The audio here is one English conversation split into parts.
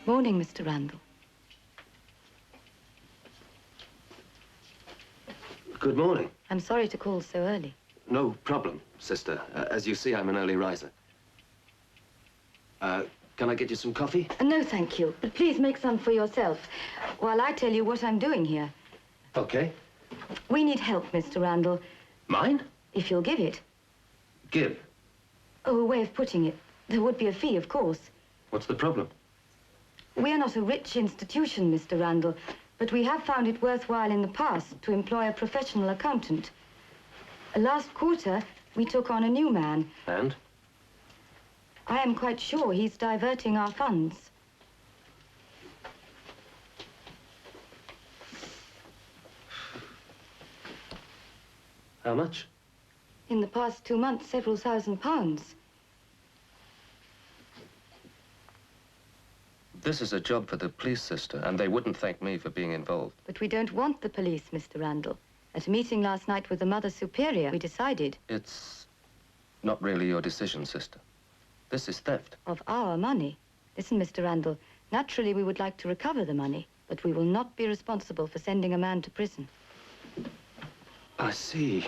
Good morning, Mr. Randall. Good morning. I'm sorry to call so early. No problem, sister. As you see, I'm an early riser. Can I get you some coffee? No, thank you. But please make some for yourself while I tell you what I'm doing here. Okay. We need help, Mr. Randall. Mine? If you'll give it. Give? Oh, a way of putting it. There would be a fee, of course. What's the problem? We are not a rich institution, Mr. Randall, but we have found it worthwhile in the past to employ a professional accountant. Last quarter, we took on a new man. And? I am quite sure he's diverting our funds. How much? In the past 2 months, several £1,000s. This is a job for the police, sister, and they wouldn't thank me for being involved. But we don't want the police, Mr. Randall. At a meeting last night with the Mother Superior, we decided... It's not really your decision, sister. This is theft. Of our money. Listen, Mr. Randall, naturally we would like to recover the money, but we will not be responsible for sending a man to prison. I see.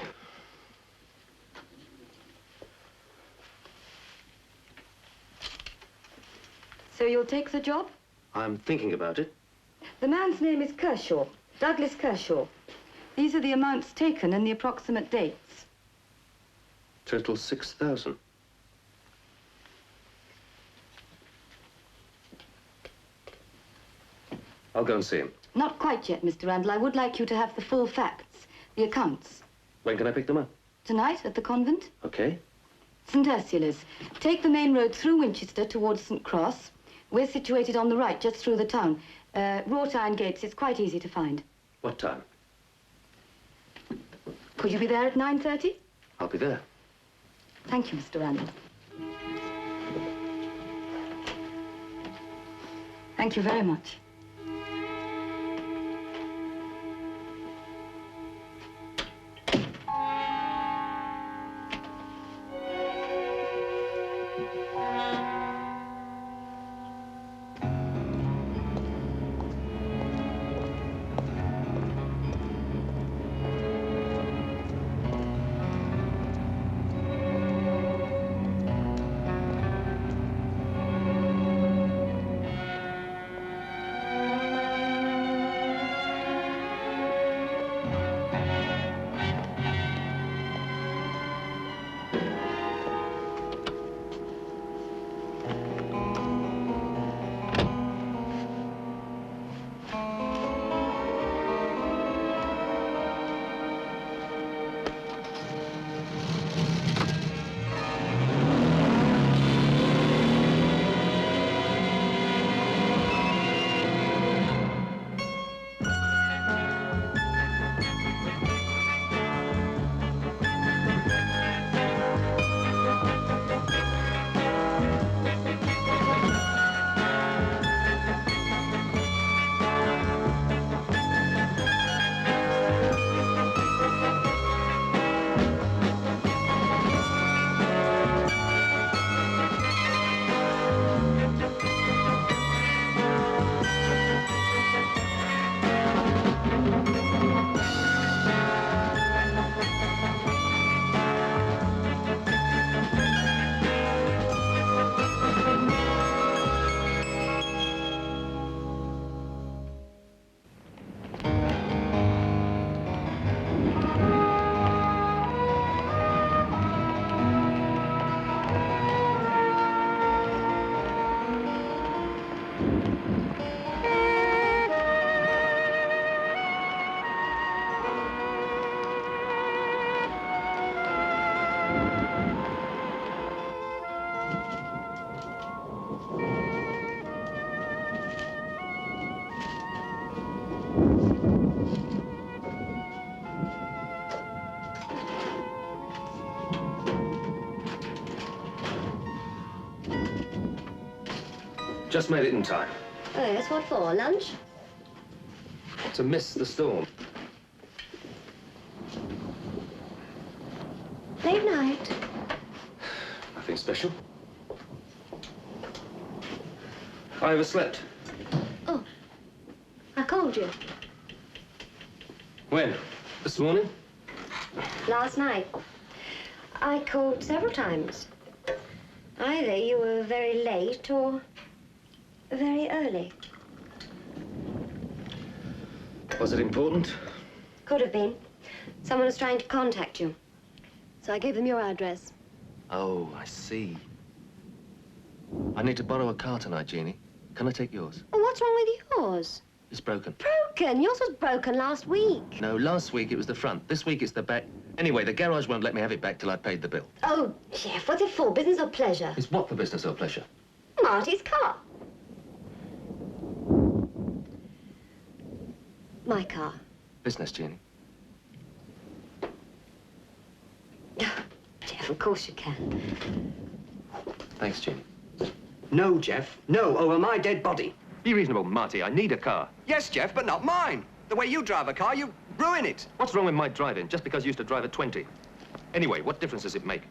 So you'll take the job? I'm thinking about it. The man's name is Kershaw, Douglas Kershaw. These are the amounts taken and the approximate dates. Total 6,000. I'll go and see him. Not quite yet, Mr. Randall. I would like you to have the full facts, the accounts. When can I pick them up? Tonight at the convent? Okay. St. Ursula's. Take the main road through Winchester towards St. Cross. We're situated on the right, just through the town. Wrought iron gates. It's quite easy to find. What time? Could you be there at 9:30? I'll be there. Thank you, Mr. Randall. Thank you very much. just made it in time. Oh, yes, what for? Lunch? To miss the storm. Late night. Nothing special. I overslept. Oh, I called you. When? This morning? Last night. I called several times. Either you were very late or very early. Was it important? Could have been. Someone was trying to contact you. So I gave them your address. Oh, I see. I need to borrow a car tonight, Jeannie. Can I take yours? Well, what's wrong with yours? It's broken. Broken? Yours was broken last week. No, last week it was the front. This week it's the back. Anyway, the garage won't let me have it back till I paid the bill. Oh, Jeff, what's it for? Business or pleasure? It's what for business or pleasure? Marty's car. My car. Business, Jeannie. Jeff, of course you can. Thanks, Jeannie. No, Jeff. No, over my dead body. Be reasonable, Marty. I need a car. Yes, Jeff, but not mine. The way you drive a car, you ruin it. What's wrong with my driving just because you used to drive at 20? Anyway, what difference does it make?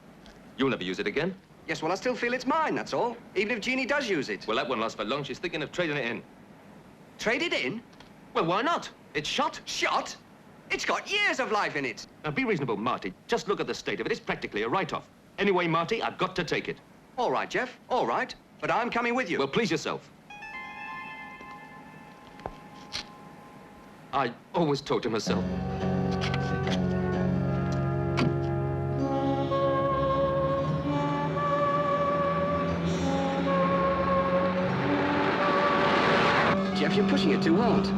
You'll never use it again. Yes, well, I still feel it's mine, that's all. Even if Jeannie does use it. Well, that won't last for long. She's thinking of trading it in. Trade it in? Well, why not? It's shot. Shot? It's got years of life in it. Now, be reasonable, Marty. Just look at the state of it. It's practically a write-off. Anyway, Marty, I've got to take it. All right, Jeff, all right. But I'm coming with you. Well, please yourself. I always talk to myself. Jeff, you're pushing it too hard.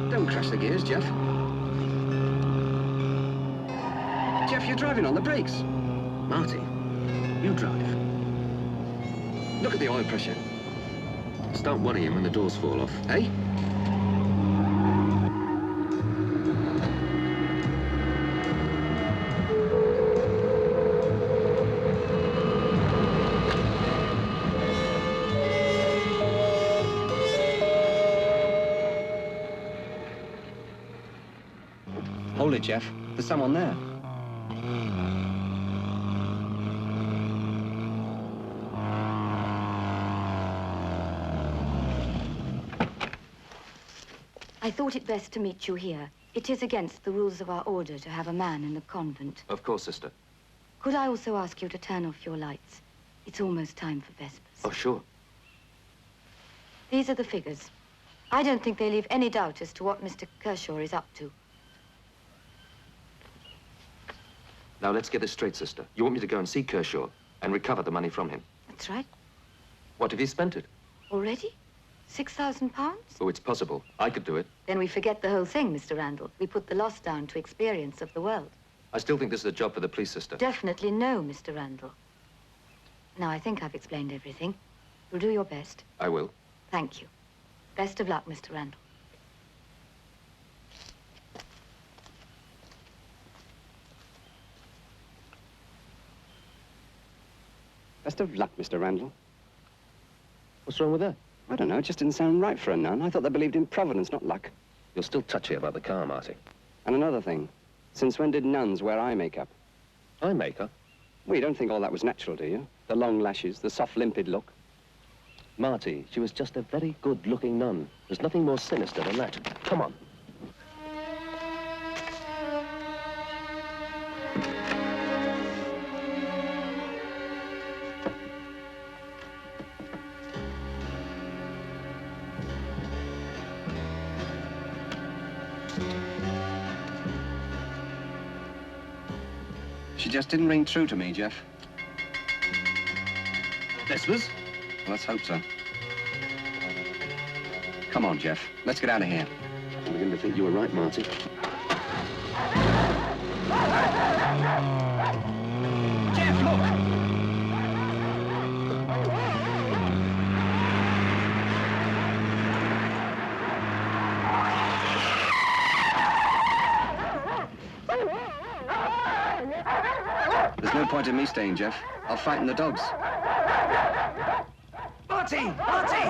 Don't crash the gears, Jeff. Jeff, you're driving on the brakes. Marty, you drive. Look at the oil pressure. Start worrying when the doors fall off. Eh? Hold it, Jeff. There's someone there. I thought it best to meet you here. It is against the rules of our order to have a man in the convent. Of course, sister. Could I also ask you to turn off your lights? It's almost time for Vespers. Oh, sure. These are the figures. I don't think they leave any doubt as to what Mr. Kershaw is up to. Now, let's get this straight, sister. You want me to go and see Kershaw and recover the money from him? That's right. What if he spent it? Already? £6,000? Oh, it's possible. I could do it. Then we forget the whole thing, Mr. Randall. We put the loss down to experience of the world. I still think this is a job for the police, sister. Definitely no, Mr. Randall. Now, I think I've explained everything. You'll do your best. I will. Thank you. Best of luck, Mr. Randall. Best of luck, Mr. Randall. What's wrong with that? I don't know, it just didn't sound right for a nun. I thought they believed in providence, not luck. You're still touchy about the car, Marty. And another thing, since when did nuns wear eye makeup? I make her. Well, you don't think all that was natural, do you? The long lashes, the soft, limpid look. Marty, she was just a very good-looking nun. There's nothing more sinister than that. Come on. She just didn't ring true to me, Jeff. Vespers? Well, let's hope so. Come on, Jeff. Let's get out of here. I'm beginning to think you were right, Marty. Jeff, look! There's no point in me staying, Jeff. I'll frighten the dogs. Marty! Marty!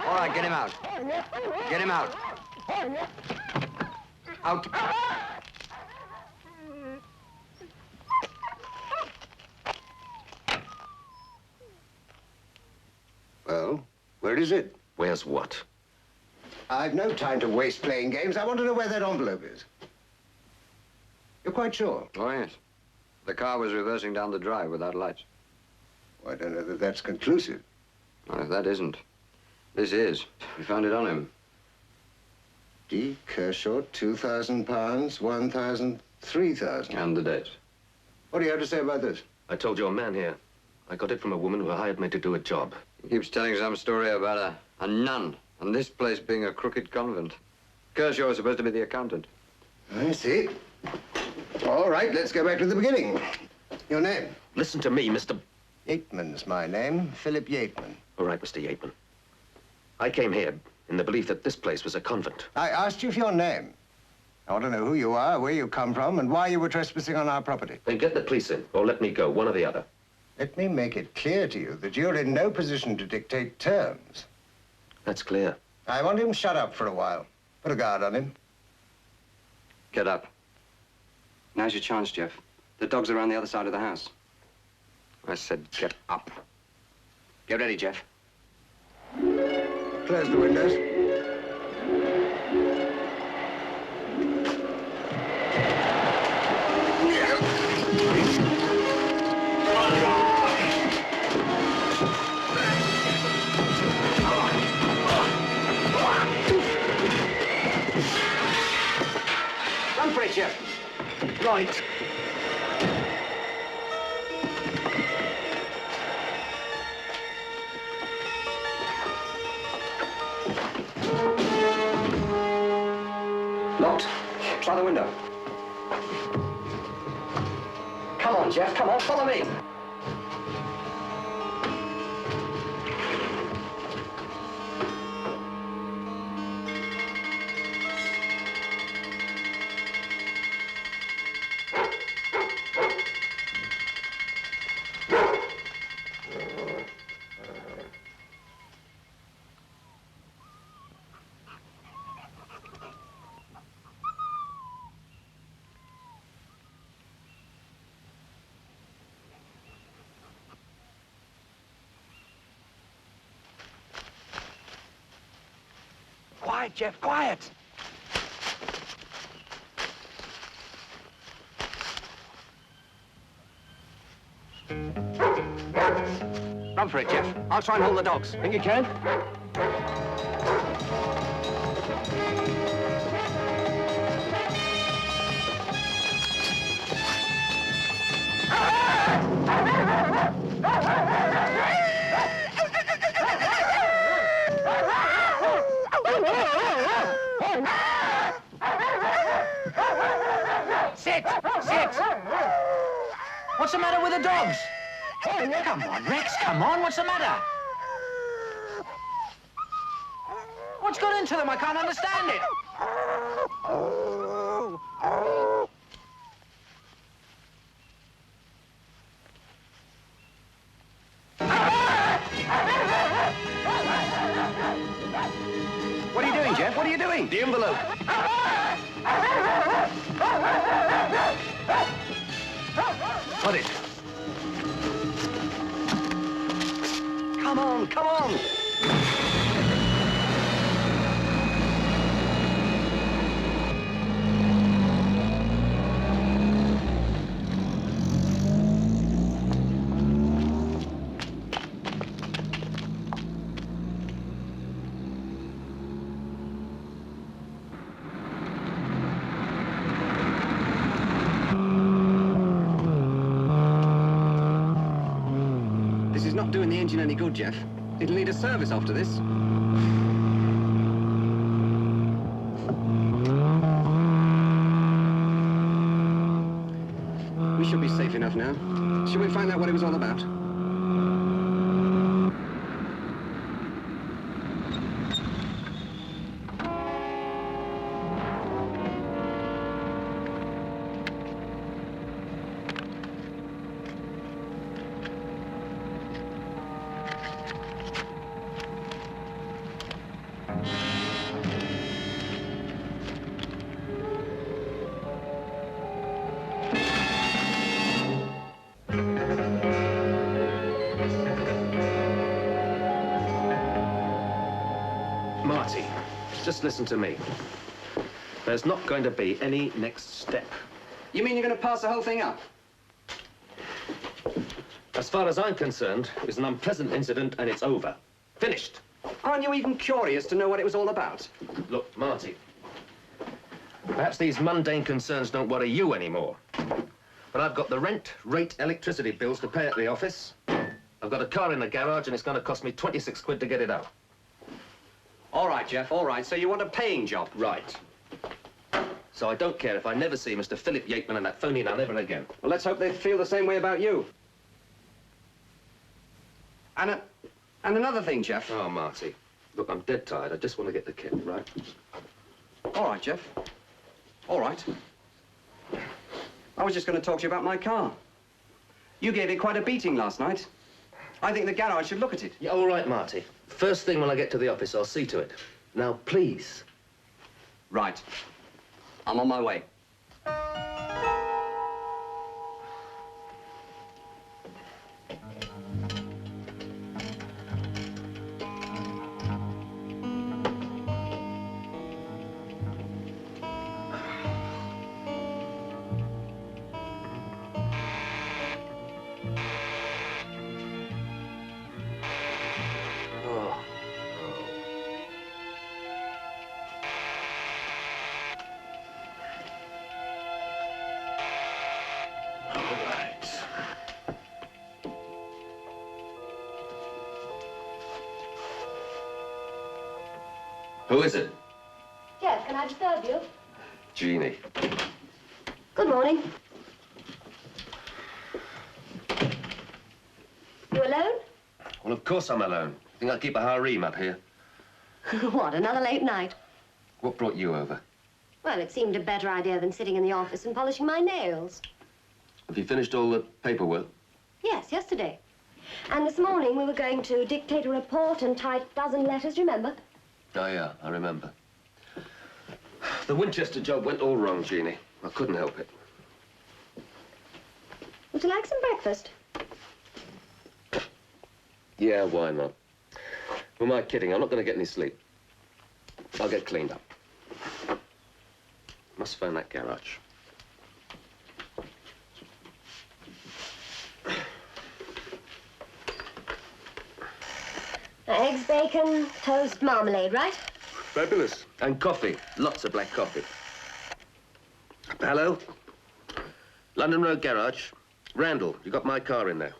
All right, get him out. Get him out. Out. Well, where is it? Where's what? I've no time to waste playing games. I want to know where that envelope is. You're quite sure? Oh, yes. The car was reversing down the drive without lights. Well, I don't know that that's conclusive. Well, if that isn't, this is. We found it on him. D. Kershaw, £2,000, 1,000, 3,000. And the date. What do you have to say about this? I told your man here. I got it from a woman who hired me to do a job. He keeps telling some story about a nun, and this place being a crooked convent. Kershaw is supposed to be the accountant. I see. All right, let's go back to the beginning. Your name? Listen to me, Mr. Yateman's my name, Philip Yateman. All right, Mr. Yateman. I came here in the belief that this place was a convent. I asked you for your name. I want to know who you are, where you come from, and why you were trespassing on our property. Then get the police in, or let me go, one or the other. Let me make it clear to you that you're in no position to dictate terms. That's clear. I want him shut up for a while. Put a guard on him. Get up. Now's your chance, Jeff. The dogs are around the other side of the house. I said get up. Get ready, Jeff. Close the windows. Run for it, Jeff. Right. Locked. Try the window. Come on, Jeff. Come on, follow me. Quiet, Jeff, quiet! Run for it, Jeff. I'll try and hold the dogs. Think you can? Sit! Sit! What's the matter with the dogs? Come on, Rex, come on, what's the matter? What's got into them? I can't understand it. What are you doing, Jeff? What are you doing? The envelope! Got it. Come on, come on! This is not doing the engine any good, Jeff. It'll need a service after this. We should be safe enough now. Shall we find out what it was all about? just listen to me. There's not going to be any next step. You mean you're going to pass the whole thing up? As far as I'm concerned, it was an unpleasant incident and it's over. Finished. Aren't you even curious to know what it was all about? Look, Marty, perhaps these mundane concerns don't worry you anymore. But I've got the rent, rate, electricity bills to pay at the office. I've got a car in the garage and it's going to cost me 26 quid to get it out. All right, Jeff, all right. So you want a paying job? Right. So I don't care if I never see Mr. Philip Yateman and that phony nun ever again. Well, let's hope they feel the same way about you. And another thing, Jeff. Oh, Marty. Look, I'm dead tired. I just want to get the kit, right? All right, Jeff. All right. I was just going to talk to you about my car. You gave it quite a beating last night. I think the garage should look at it. Yeah, all right, Marty. First thing when I get to the office, I'll see to it. Now, please. Right. I'm on my way. Who is it? Jeff, can I disturb you? Jeannie. Good morning. You alone? Well, of course I'm alone. Think I'll keep a harem up here? What, another late night? What brought you over? Well, it seemed a better idea than sitting in the office and polishing my nails. Have you finished all the paperwork? Yes, yesterday. And this morning we were going to dictate a report and type a dozen letters, remember? Oh, yeah, I remember. The Winchester job went all wrong, Jeannie. I couldn't help it. Would you like some breakfast? Yeah, why not? Who am I kidding? I'm not going to get any sleep. I'll get cleaned up. Must phone that garage. Eggs, bacon, toast, marmalade, right? Fabulous. And coffee. Lots of black coffee. Hello? London Road Garage. Randall, you got my car in there.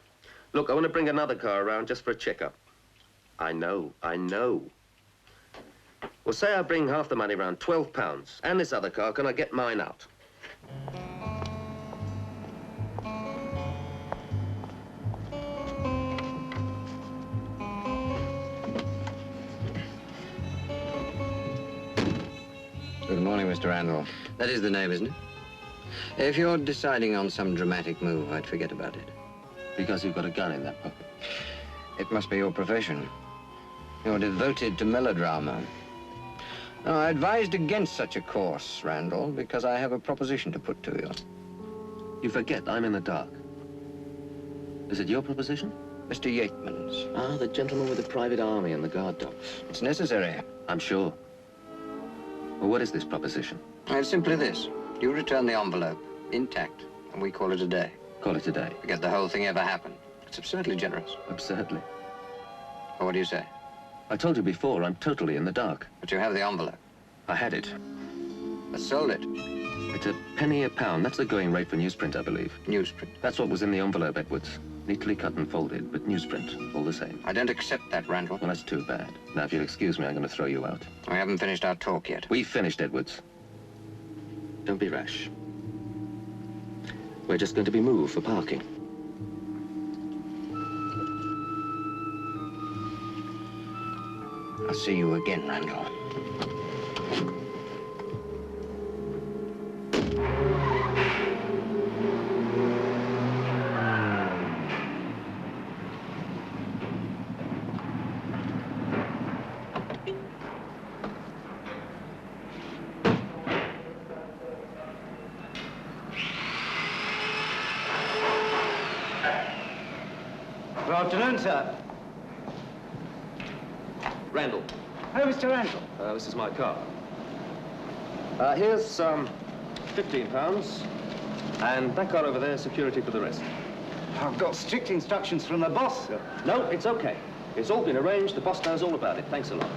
Look, I want to bring another car around just for a checkup. I know. Well, say I bring half the money round, £12. And this other car, can I get mine out? Good morning, Mr. Randall. That is the name, isn't it? If you're deciding on some dramatic move, I'd forget about it. Because you've got a gun in that pocket. It must be your profession. You're devoted to melodrama. No, I advised against such a course, Randall, because I have a proposition to put to you. You forget I'm in the dark. Is it your proposition? Mr. Yateman's. Ah, the gentleman with the private army and the guard dogs. It's necessary. I'm sure. Well, what is this proposition? It's simply this. You return the envelope, intact, and we call it a day. Call it a day. Forget the whole thing ever happened. It's absurdly generous. Absurdly. Well, what do you say? I told you before, I'm totally in the dark. But you have the envelope. I had it. I sold it. It's a penny a pound. That's the going rate for newsprint, I believe. Newsprint. That's what was in the envelope, Edwards. Neatly cut and folded, but newsprint, all the same. I don't accept that, Randall. Well, that's too bad. Now, if you'll excuse me, I'm going to throw you out. We haven't finished our talk yet. We've finished, Edwards. Don't be rash. We're just going to be moved for parking. I'll see you again, Randall. Good afternoon, sir. Randall, Oh, Mr. Randall. This is my car. Here's £15, and that car over there, security for the rest. I've got strict instructions from the boss. No, it's okay. It's all been arranged. The boss knows all about it. Thanks a lot.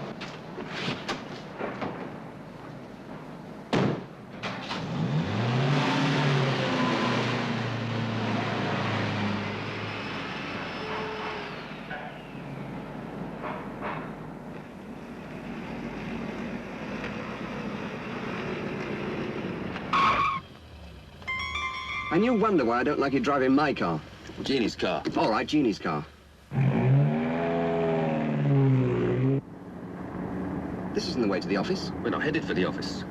And you wonder why I don't like you driving my car. Jeannie's car. All right, Jeannie's car. This isn't the way to the office. We're not headed for the office.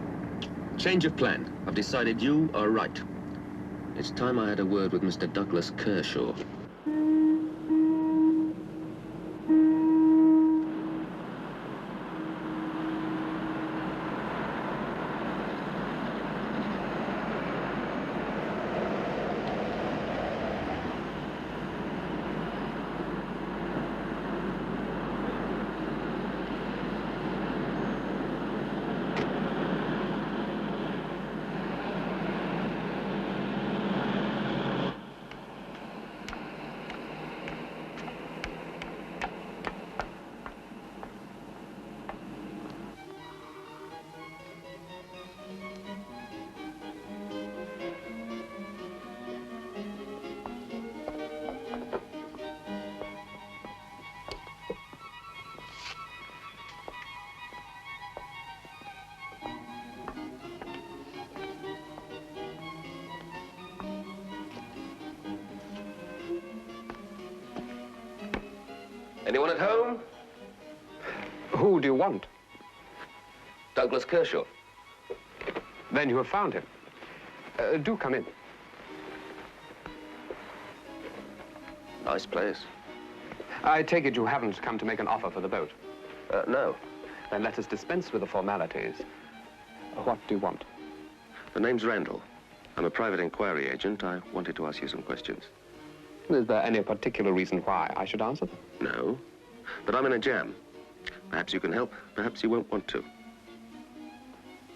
Change of plan. I've decided you are right. It's time I had a word with Mr. Douglas Kershaw. Anyone at home? Who do you want? Douglas Kershaw. Then you have found him. Do come in. Nice place. I take it you haven't come to make an offer for the boat. No. Then let us dispense with the formalities. What do you want? The name's Randall. I'm a private inquiry agent. I wanted to ask you some questions. Is there any particular reason why I should answer them? No, but I'm in a jam. Perhaps you can help, perhaps you won't want to.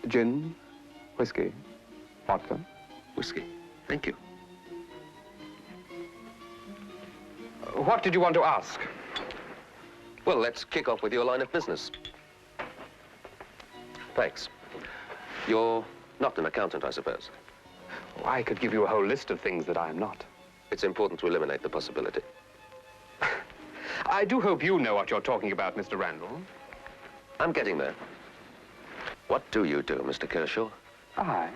Gin, whiskey, vodka. Whiskey. Thank you. What did you want to ask? Well, let's kick off with your line of business. Thanks. You're not an accountant, I suppose. I could give you a whole list of things that I am not. It's important to eliminate the possibility. I do hope you know what you're talking about, Mr. Randall. I'm getting there. What do you do, Mr. Kershaw? I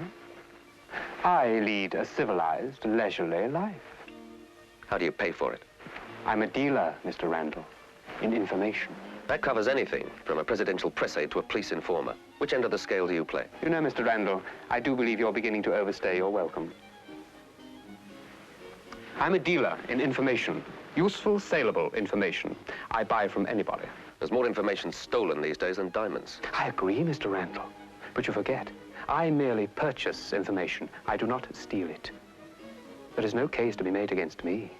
lead a civilized, leisurely life. How do you pay for it? I'm a dealer, Mr. Randall, in information. That covers anything, from a presidential press aide to a police informer. Which end of the scale do you play? You know, Mr. Randall, I do believe you're beginning to overstay your welcome. I'm a dealer in information. Useful, saleable information. I buy from anybody. There's more information stolen these days than diamonds. I agree, Mr. Randall. But you forget, I merely purchase information. I do not steal it. There is no case to be made against me.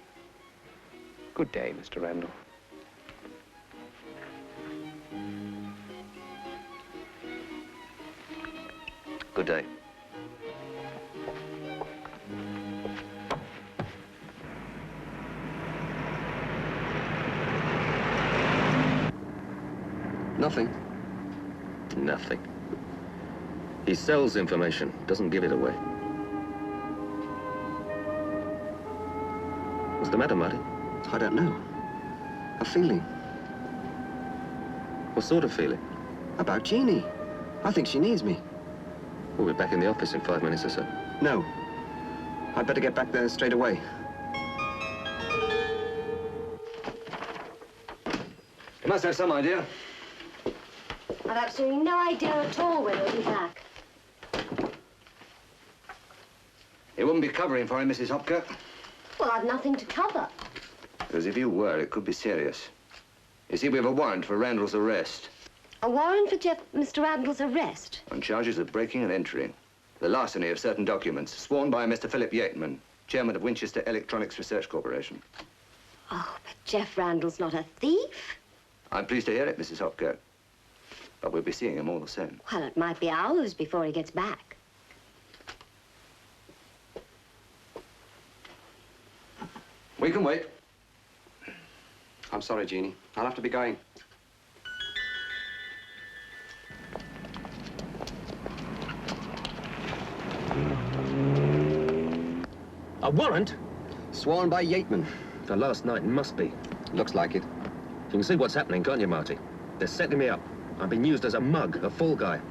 Good day, Mr. Randall. Good day. Nothing. Nothing. He sells information, doesn't give it away. What's the matter, Marty? I don't know. A feeling. What sort of feeling? About Jeannie. I think she needs me. We'll be back in the office in 5 minutes or so. No. I'd better get back there straight away. You must have some idea. I've absolutely no idea at all when he'll be back. You wouldn't be covering for him, Mrs. Hopkirk? Well, I've nothing to cover. Because if you were, it could be serious. You see, we have a warrant for Randall's arrest. A warrant for Mr. Randall's arrest? On charges of breaking and entering. The larceny of certain documents, sworn by Mr. Philip Yateman, chairman of Winchester Electronics Research Corporation. Oh, but Jeff Randall's not a thief. I'm pleased to hear it, Mrs. Hopkirk. But we'll be seeing him all the same. Well, it might be hours before he gets back. We can wait. I'm sorry, Jeannie. I'll have to be going. A warrant? Sworn by Yateman. For last night, must be. Looks like it. You can see what's happening, can't you, Marty? They're setting me up. I've been used as a mug, a fall guy.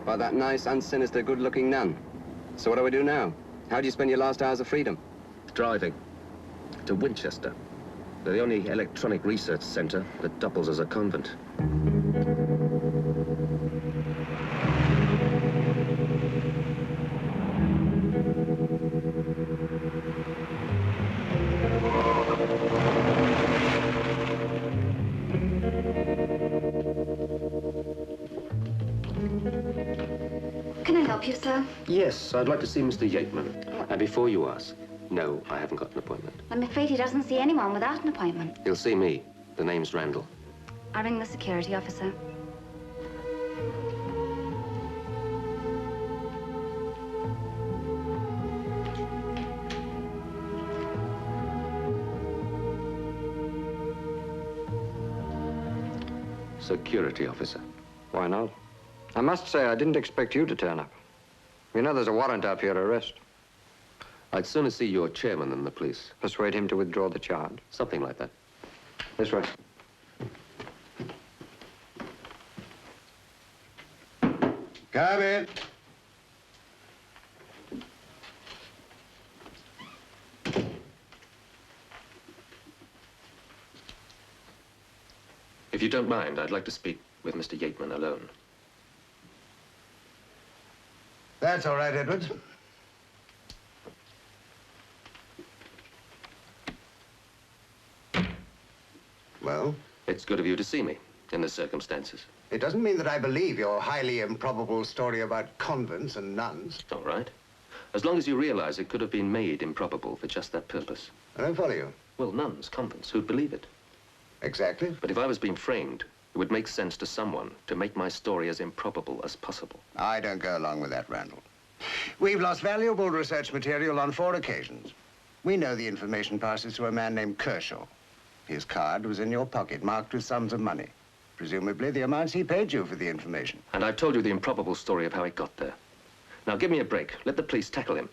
By that nice, unsinister, good-looking nun. So what do we do now? How do you spend your last hours of freedom? Driving. To Winchester. They're the only electronic research center that doubles as a convent. Can I help you, sir? Yes, I'd like to see Mr. Yateman. And before you ask, no, I haven't got an appointment. I'm afraid he doesn't see anyone without an appointment. He'll see me. The name's Randall. I'll ring the security officer. Security officer. Why not? I must say, I didn't expect you to turn up. You know there's a warrant out for your arrest. I'd sooner see your chairman than the police. Persuade him to withdraw the charge. Something like that. This way. Come in. If you don't mind, I'd like to speak with Mr. Yateman alone. That's all right, Edwards. Well, It's good of you to see me, in the circumstances. it doesn't mean that I believe your highly improbable story about convents and nuns. All right. As long as you realize it could have been made improbable for just that purpose. I don't follow you. Well, nuns, convents, who'd believe it? Exactly. But if I was being framed, it would make sense to someone to make my story as improbable as possible. I don't go along with that, Randall. We've lost valuable research material on 4 occasions. We know the information passes to a man named Kershaw. His card was in your pocket, marked with sums of money. Presumably the amounts he paid you for the information. And I've told you the improbable story of how it got there. Now give me a break. Let the police tackle him.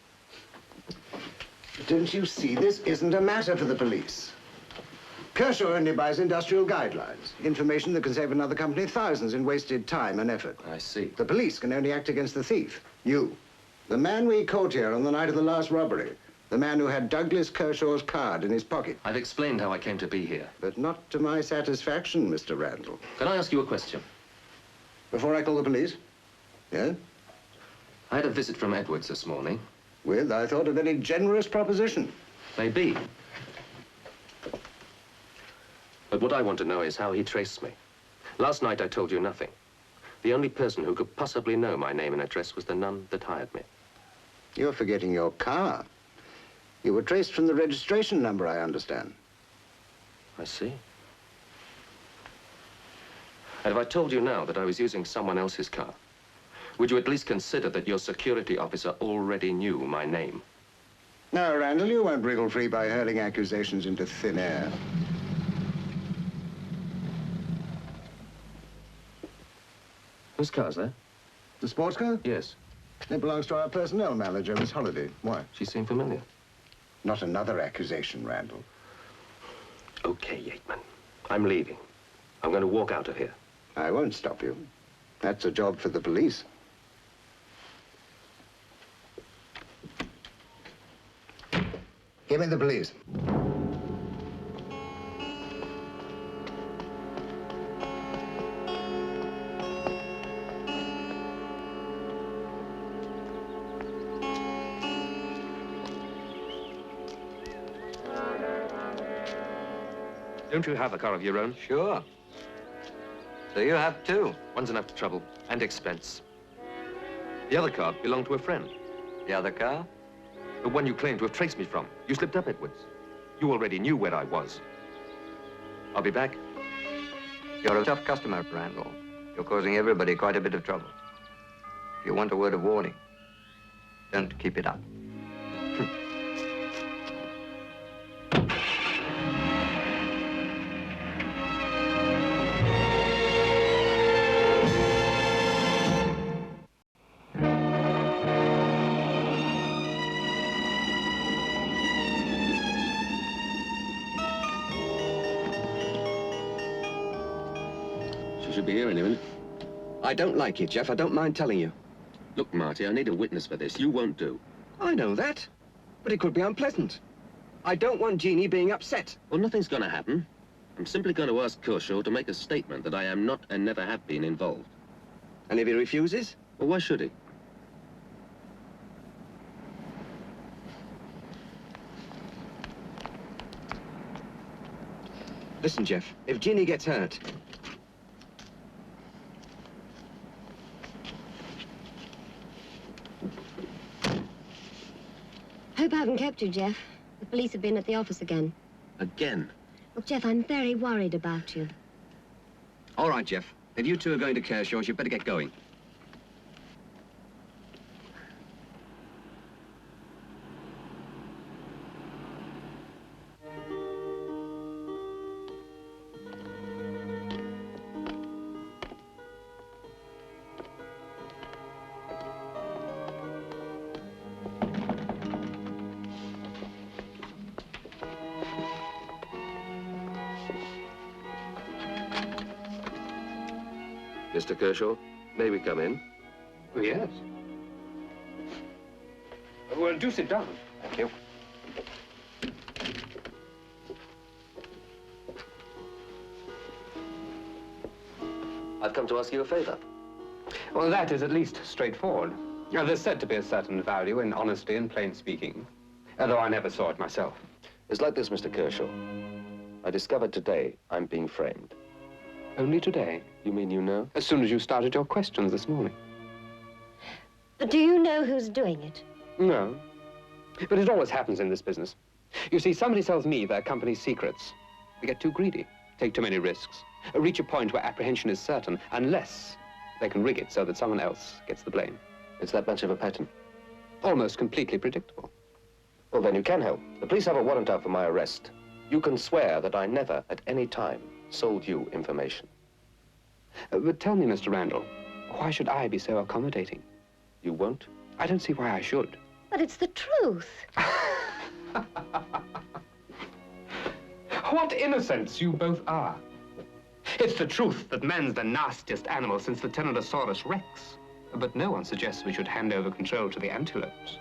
Don't you see, this isn't a matter for the police. Kershaw only buys industrial guidelines, information that can save another company thousands in wasted time and effort. I see. The police can only act against the thief, you. The man we caught here on the night of the last robbery. The man who had Douglas Kershaw's card in his pocket. I've explained how I came to be here. But not to my satisfaction, Mr. Randall. Can I ask you a question? Before I call the police? Yeah? I had a visit from Edwards this morning. With, I thought, a very generous proposition. Maybe. But what I want to know is how he traced me. Last night I told you nothing. The only person who could possibly know my name and address was the nun that hired me. You're forgetting your car. You were traced from the registration number, I understand. I see. And if I told you now that I was using someone else's car, would you at least consider that your security officer already knew my name? No, Randall, you won't wriggle free by hurling accusations into thin air. Whose car's that? The sports car? Yes. It belongs to our personnel manager, Miss Holliday. Why? She seemed familiar. Not another accusation, Randall. Okay, Yateman. I'm leaving. I'm going to walk out of here. I won't stop you. That's a job for the police. Give me the police. Don't you have a car of your own? Sure. So you have two. One's enough trouble and expense. The other car belonged to a friend. The other car? The one you claim to have traced me from. You slipped up, Edwards. You already knew where I was. I'll be back. You're a tough customer, Randall. You're causing everybody quite a bit of trouble. If you want a word of warning, don't keep it up. She should be here any minute. I don't like it, Jeff. I don't mind telling you. Look, Marty, I need a witness for this. You won't do. I know that, but it could be unpleasant. I don't want Jeannie being upset. Well, nothing's going to happen. I'm simply going to ask Kershaw to make a statement that I am not and never have been involved. And if he refuses? Well, why should he? Listen, Jeff, if Jeannie gets hurt... Hope I haven't kept you, Jeff. The police have been at the office again. Again? Look, Jeff, I'm very worried about you. All right, Jeff. If you two are going to Kershaw's, you'd better get going. Mr. Kershaw, may we come in? Oh, yes. Well, do sit down. Thank you. I've come to ask you a favor. Well, that is at least straightforward. There's said to be a certain value in honesty and plain speaking, although I never saw it myself. It's like this, Mr. Kershaw. I discovered today I'm being framed. Only today? You mean you know? As soon as you started your questions this morning. But do you know who's doing it? No. But it always happens in this business. You see, somebody sells me their company's secrets. They get too greedy, take too many risks, reach a point where apprehension is certain, unless they can rig it so that someone else gets the blame. It's that much of a pattern? Almost completely predictable. Well, then you can help. The police have a warrant out for my arrest. You can swear that I never, at any time, sold you information. But tell me, Mr. Randall, why should I be so accommodating? You won't? I don't see why I should. But it's the truth. What innocents you both are. It's the truth that man's the nastiest animal since the Tyrannosaurus Rex. But no one suggests we should hand over control to the antelopes.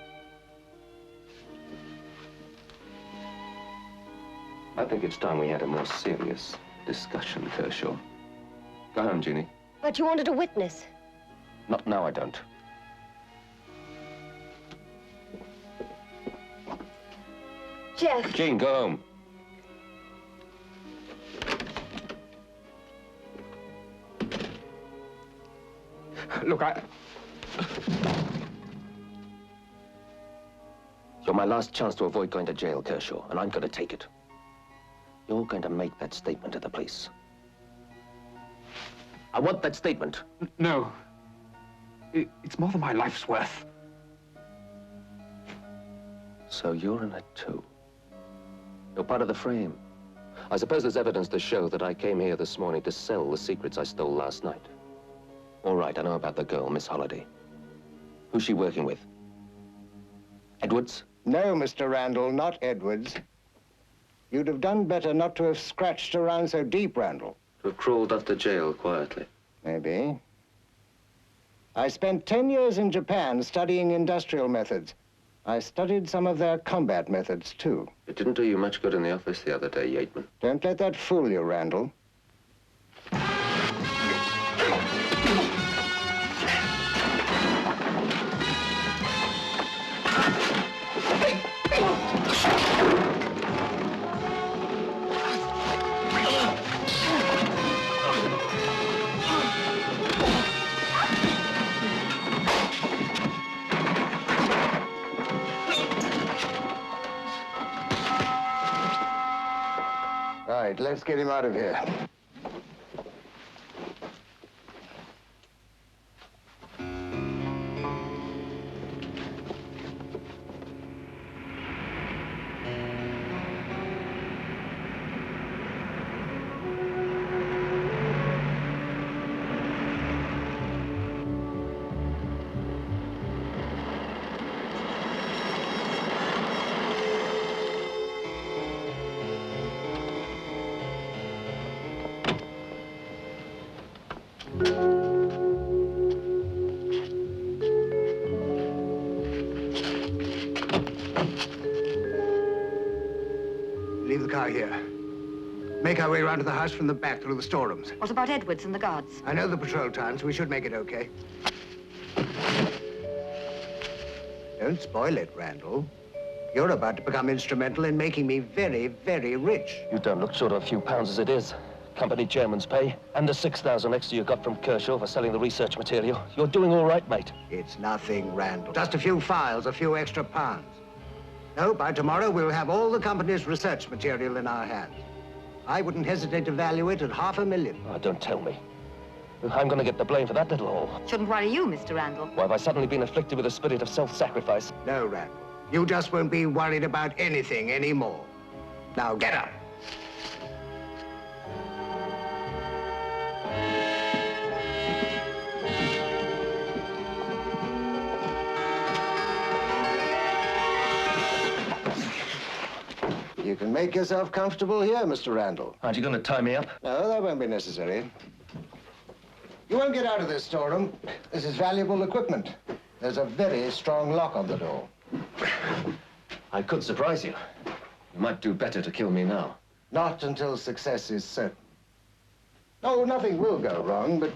I think it's time we had a more serious discussion, Kershaw. Go home, Jeannie. But you wanted a witness. Not now, I don't. Jeff. Jean, go home. Look, You're my last chance to avoid going to jail, Kershaw, and I'm going to take it. You're going to make that statement to the police. I want that statement. No. It's more than my life's worth. So you're in it too. You're part of the frame. I suppose there's evidence to show that I came here this morning to sell the secrets I stole last night. All right, I know about the girl, Miss Holliday. Who's she working with? Edwards? No, Mr. Randall, not Edwards. You'd have done better not to have scratched around so deep, Randall. To have crawled off to jail quietly. Maybe. I spent 10 years in Japan studying industrial methods. I studied some of their combat methods, too. It didn't do you much good in the office the other day, Yateman. Don't let that fool you, Randall. Right, let's get him out of here. Leave the car here. Make our way round to the house from the back through the storerooms. What about Edwards and the guards? I know the patrol times. We should make it okay. Don't spoil it, Randall. You're about to become instrumental in making me very, very rich. You don't look short of a few pounds as it is. Company chairman's pay, and the 6,000 extra you got from Kershaw for selling the research material. You're doing all right, mate. It's nothing, Randall. Just a few files, a few extra pounds. No, by tomorrow we'll have all the company's research material in our hands. I wouldn't hesitate to value it at $500,000. Oh, don't tell me. I'm going to get the blame for that little haul. Shouldn't worry you, Mr. Randall. Why have I suddenly been afflicted with a spirit of self-sacrifice? No, Randall. You just won't be worried about anything anymore. Now, get up. You can make yourself comfortable here, Mr. Randall. Aren't you going to tie me up? No, that won't be necessary. You won't get out of this storeroom. This is valuable equipment. There's a very strong lock on the door. I could surprise you. You might do better to kill me now. Not until success is certain. Oh, nothing will go wrong, but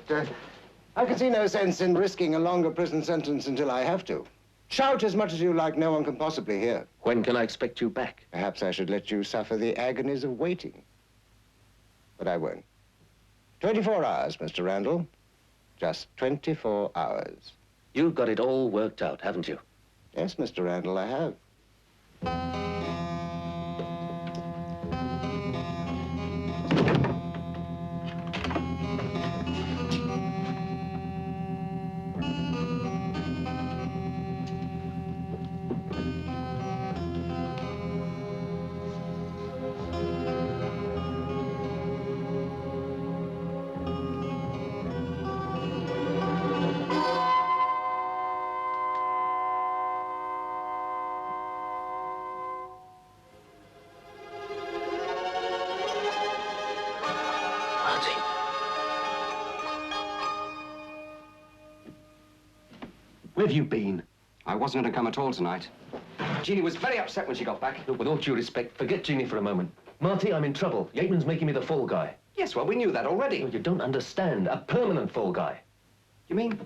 I can see no sense in risking a longer prison sentence until I have to. Shout as much as you like, no one can possibly hear. When can I expect you back? Perhaps I should let you suffer the agonies of waiting. But I won't. 24 hours, Mr. Randall. Just 24 hours. You've got it all worked out, haven't you? Yes, Mr. Randall, I have. Where have you been? I wasn't going to come at all tonight. Jeannie was very upset when she got back. Look, with all due respect, forget Jeannie for a moment. Marty, I'm in trouble. Yateman's making me the fall guy. Yes, well, we knew that already. No, you don't understand. A permanent fall guy. You mean?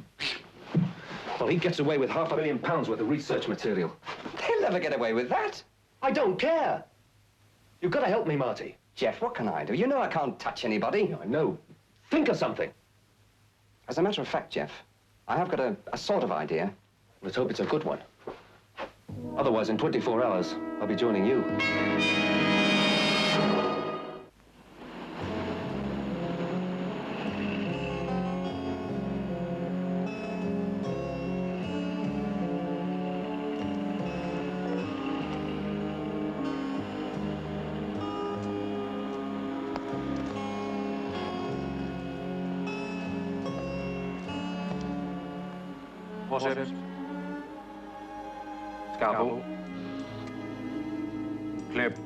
Well, he gets away with £500,000 worth of research material. They'll never get away with that. I don't care. You've got to help me, Marty. Jeff, what can I do? You know I can't touch anybody. Yeah, I know. Think of something. As a matter of fact, Jeff, I have got a sort of idea. Let's hope it's a good one. Otherwise, in 24 hours, I'll be joining you. Forceps. Scalpel. Clip.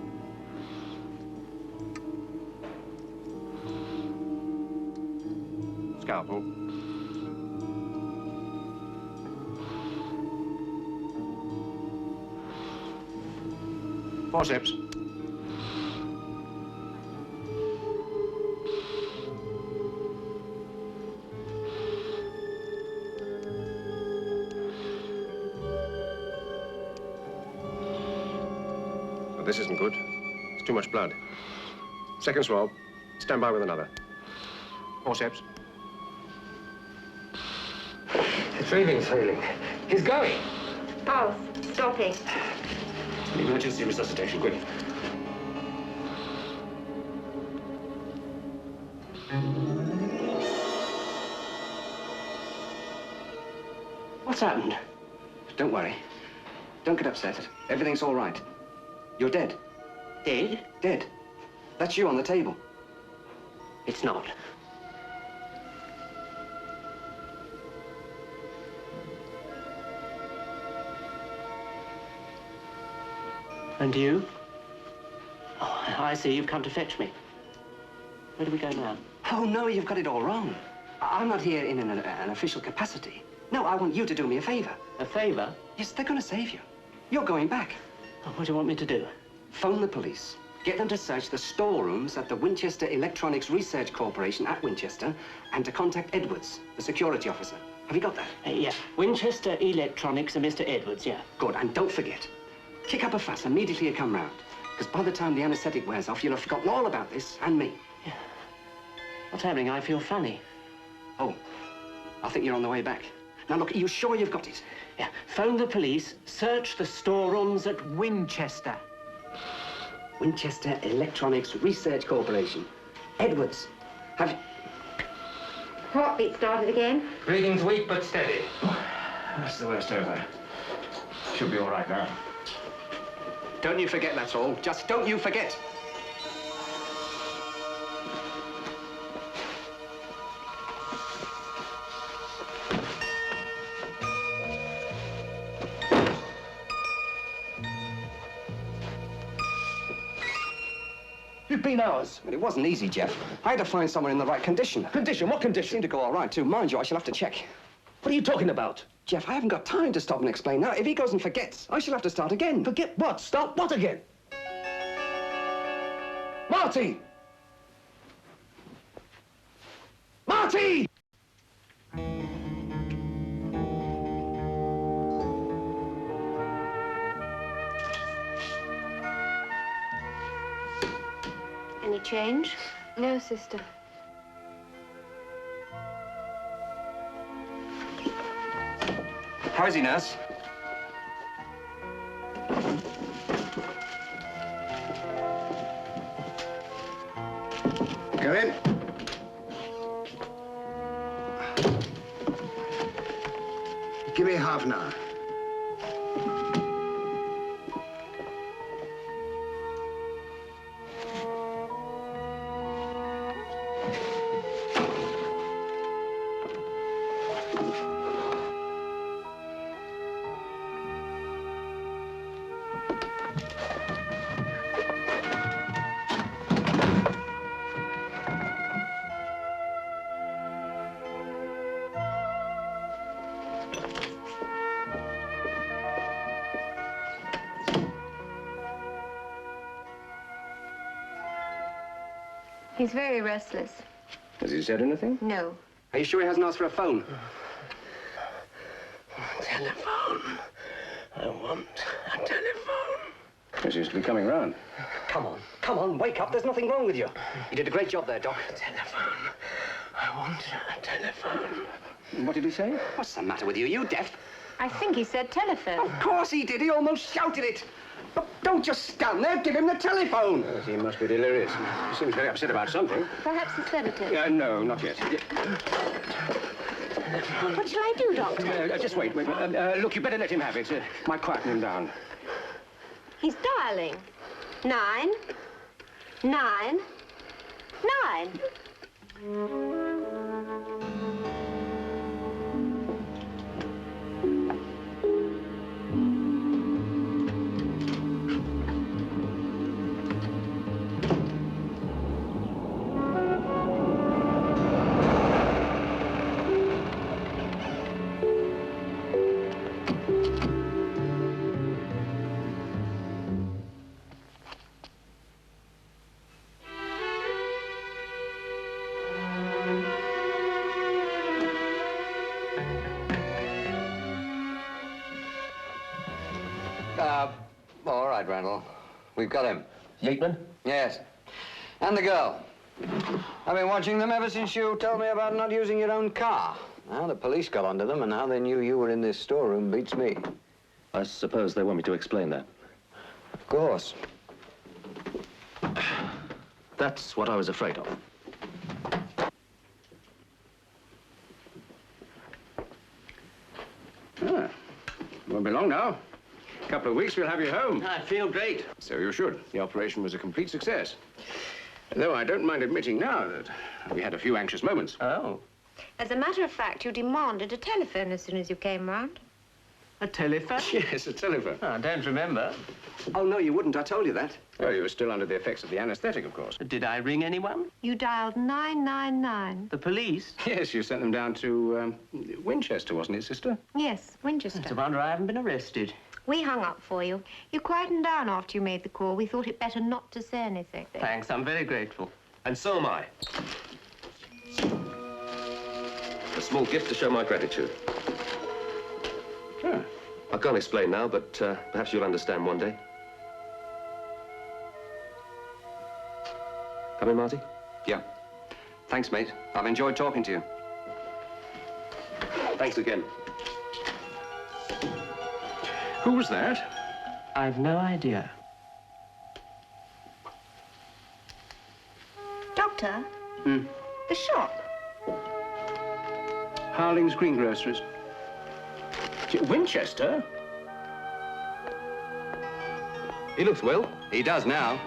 Scalpel. Forceps. This isn't good. It's too much blood. Second swab. Stand by with another. Forceps. His breathing's failing. He's going. Pulse. Stopping. Emergency resuscitation, quick. What's happened? Don't worry. Don't get upset. Everything's all right. You're dead. Dead? Dead. That's you on the table. It's not. And you? Oh, I see. You've come to fetch me. Where do we go now? Oh, no, you've got it all wrong. I'm not here in an official capacity. No, I want you to do me a favor. A favor? Yes, they're going to save you. You're going back. What do you want me to do? Phone the police. Get them to search the storerooms at the Winchester Electronics Research Corporation at Winchester and to contact Edwards, the security officer. Have you got that? Yeah. Winchester Electronics and Mr. Edwards, yeah. Good, and don't forget, kick up a fuss immediately you come round. Because by the time the anaesthetic wears off, you'll have forgotten all about this and me. Yeah. What's happening? I feel funny. Oh, I think you're on the way back. Now look, are you sure you've got it? Yeah. Phone the police, search the storerooms at Winchester. Winchester Electronics Research Corporation. Edwards. Have you... Heartbeat started again. Breathing's weak but steady. That's the worst over. Should be all right now. Don't you forget, that's all. Just don't you forget. You've been hours. But it wasn't easy, Jeff. I had to find someone in the right condition. Condition? What condition? Seemed to go all right, too. Mind you, I shall have to check. What are you talking about? Jeff, I haven't got time to stop and explain now. If he goes and forgets, I shall have to start again. Forget what? Start what again? Marty! Marty! Any change? No, sister. How is he, nurse? Go in. Give me half an hour. He's very restless. Has he said anything? No. Are you sure he hasn't asked for a phone? Telephone. I want a telephone. He seems to be coming round. Come on, wake up. There's nothing wrong with you. You did a great job there, Doc. Telephone. I want a telephone. What did he say? What's the matter with you? You deaf? I think he said telephone. Of course he did. He almost shouted it. But don't just stand there. Give him the telephone. Yes, he must be delirious. He seems very upset about something. Perhaps a sedative. No, not yet. What shall I do, Doctor? Just wait. Look, you better let him have it. Might quieten him down. He's dialing. 9, 9, 9. All right, Randall. We've got him. Yateman? Yes. And the girl. I've been watching them ever since you told me about not using your own car. How the police got onto them and how they knew you were in this storeroom beats me. I suppose they want me to explain that. Of course. That's what I was afraid of. Won't be long now. A couple of weeks, we'll have you home. I feel great. So you should. The operation was a complete success. Though I don't mind admitting now that we had a few anxious moments. Oh. As a matter of fact, you demanded a telephone as soon as you came round. A telephone? Yes, a telephone. I don't remember. Oh, no, you wouldn't. I told you that. Well, you were still under the effects of the anesthetic, of course. Did I ring anyone? You dialed 999. The police? Yes, you sent them down to Winchester, wasn't it, sister? Yes, Winchester. It's a wonder I haven't been arrested. We hung up for you. You quietened down after you made the call. We thought it better not to say anything. Thanks, I'm very grateful. And so am I. A small gift to show my gratitude. Sure. I can't explain now, but perhaps you'll understand one day. Come in, Marty? Yeah. Thanks, mate. I've enjoyed talking to you. Thanks again. Who was that? I've no idea. Doctor? Hmm. The shop. Howling's Greengrocers. Winchester? He looks well. He does now.